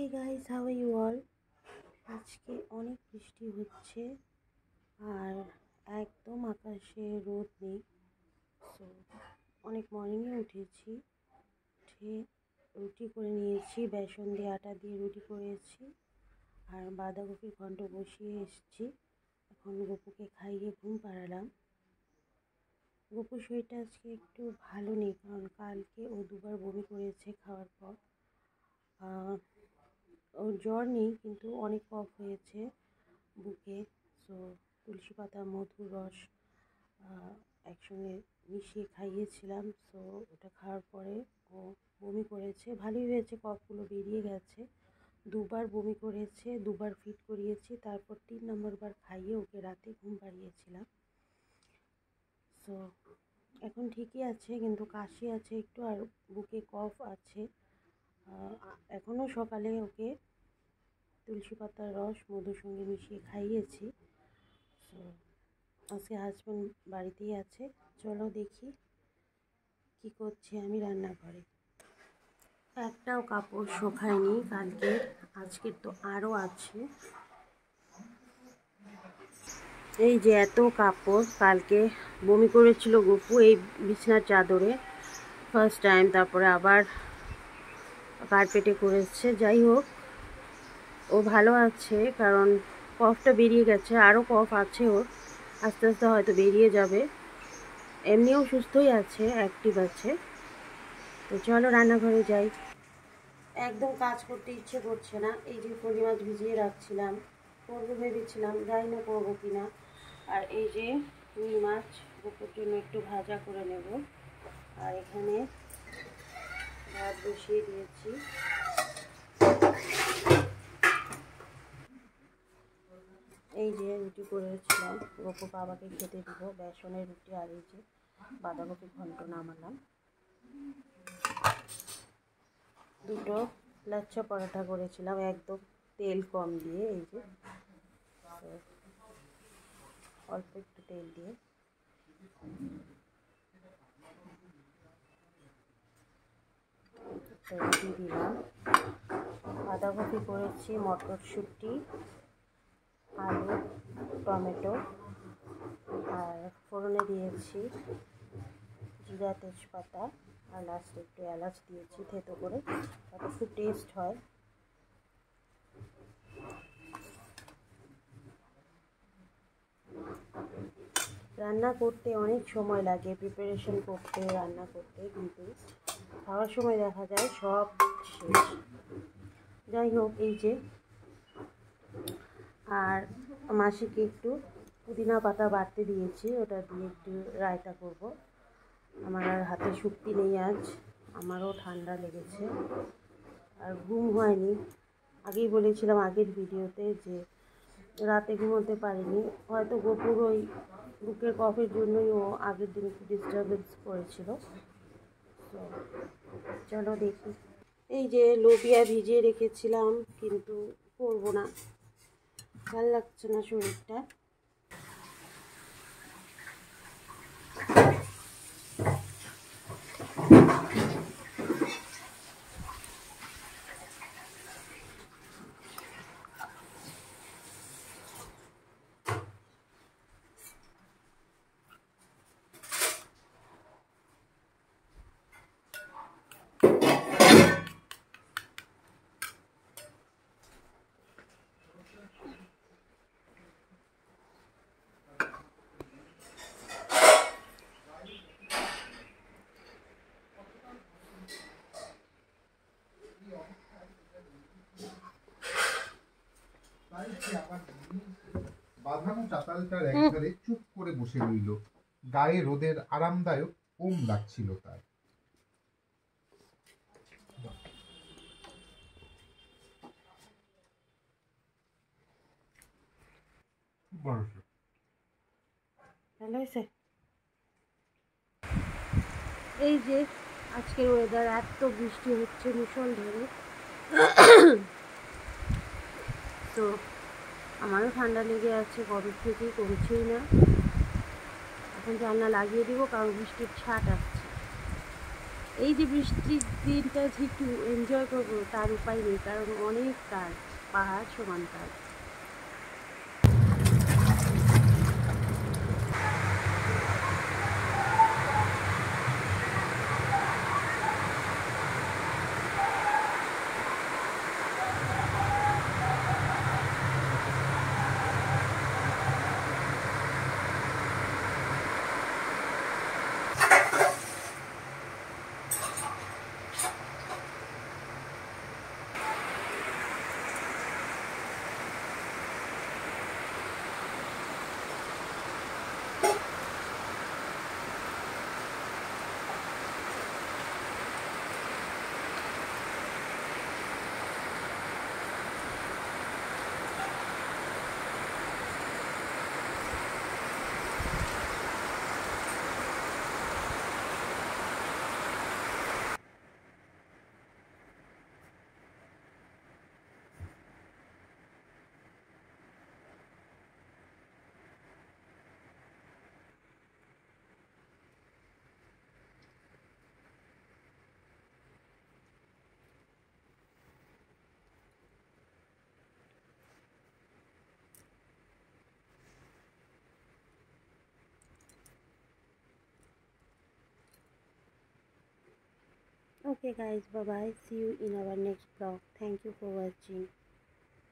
Hey guys, how are you all? আজকে অনেক বৃষ্টি হচ্ছে আর একদম আকাশে রোদ নেই। সো অনেক মর্নিংয়ে উঠেছি, উঠে রুটি করে নিয়েছি, বেসন দিয়ে আটা দিয়ে রুটি করেছি আর বাঁধাকপির ঘন্ট বসিয়ে এসেছি। এখন গপুকে খাইয়ে ঘুম পাড়ালাম। গপুর শরীরটা আজকে একটু ভালো নেই, কারণ কালকে ও দুবার বমি করেছে খাওয়ার পর। ওর জ্বর নেই, কিন্তু অনেক কফ হয়েছে বুকে। সো তুলসী পাতা মধুর রস একসঙ্গে মিশিয়ে খাইয়েছিলাম। সো ওটা খাওয়ার পরে ও বমি করেছে, ভালোই হয়েছে, কফগুলো বেরিয়ে গেছে। দুবার বমি করেছে, দুবার ফিট করিয়েছি, তারপর 3 নম্বর বার খাইয়ে ওকে রাতে ঘুম পাড়িয়েছিলাম। সো এখন ঠিকই আছে, কিন্তু কাশি আছে একটু আর বুকে কফ আছে। এখনও সকালে ওকে তুলসী পাতার রস মধুর সঙ্গে মিশিয়ে খাইয়েছি। সো আজকে হাজব্যান্ড বাড়িতেই আছে। চলো দেখি কি করছি আমি রান্নাঘরে। একটাও কাপড় শুকায়নি কালকে, আজকের তো আরও আছে। এই যে এত কাপড়, কালকে বমি করেছিল গপু এই বিছানার চাদরে ফার্স্ট টাইম, তারপরে আবার কার্পেটে করেছে। যাই হোক, ও ভালো আছে, কারণ কফটা বেরিয়ে গেছে, আরও কফ আছে ওর, আস্তে আস্তে হয়তো বেরিয়ে যাবে। এমনিও সুস্থই আছে, অ্যাক্টিভ আছে। তো চলো রান্নাঘরে যাই। একদম কাজ করতে ইচ্ছে করছে না। এই যে ফলি মাছ ভিজিয়ে রাখছিলাম, করবো ভেবেছিলাম, জানি না করবো কিনা। আর এই যে রুই মাছ বুকের জন্য একটু ভাজা করে নেব। আর এখানে ভাত বসিয়ে দিয়েছি। এই যে রুটি করেছিলাম, গপু বাবাকে খেতে দিব, বেসনের রুটি। আর এই যে বাঁধাকপি ঘন্ট নামালাম। দুটো লাচ্ছা পরোটা করেছিলাম, একদম তেল কম দিয়ে। এই যে অল্প একটু তেল দিয়ে রুটি দিলাম। বাঁধাকপি করেছি, মটরশুঁটি, আলু, টমেটো, আর ফোড়নে দিয়েছি জিরা তেজপাতা, আর লাস্টে একটু এলাচ দিয়েছি থেতো করে, তাতে খুব টেস্ট হয়। রান্না করতে অনেক সময় লাগে, প্রিপারেশন করতে, রান্না করতে, কিন্তু খাওয়ার সময় দেখা যায় সব শেষ। যাই হোক, এই যে আর মাসিকে একটু পুদিনা পাতা বাটতে দিয়েছি, ওটা দিয়ে একটু রায়তা করব। আমার আর হাতে শক্তি নেই আজ, আমারও ঠান্ডা লেগেছে আর ঘুম হয়নি। আগেই বলেছিলাম আগের ভিডিওতে যে রাতে ঘুমোতে পারিনি, হয়তো গপুর ওই বুকের কফের জন্যই ও আগের দিন একটু ডিস্টারবেন্স করেছিল। তো চলো দেখি। এই যে লোবিয়া ভিজিয়ে রেখেছিলাম, কিন্তু করবো না, ভাল লাগছে না শরীরটা। বাঁধানো চাতালটার একধারে চুপ করে বসে রইল। গায়ে রোদের আরামদায়ক ওম লাগছিল তার। ভালো হয়েছে। এই যে আজকের ওয়েদার, এত বৃষ্টি হচ্ছে মুষলধারে। তো আমারও ঠান্ডা লেগে আছে, কবে থেকেই কমছেই না। এখন জানলা লাগিয়ে দিব, কারণ বৃষ্টির ছাট আসছে। এই যে বৃষ্টির দিনটা যে একটু এনজয় করবো তার উপায় নেই, কারণ অনেক কাজ, পাহাড় সমান কাজ। Okay guys, bye bye, see you in our next vlog. Thank you for watching.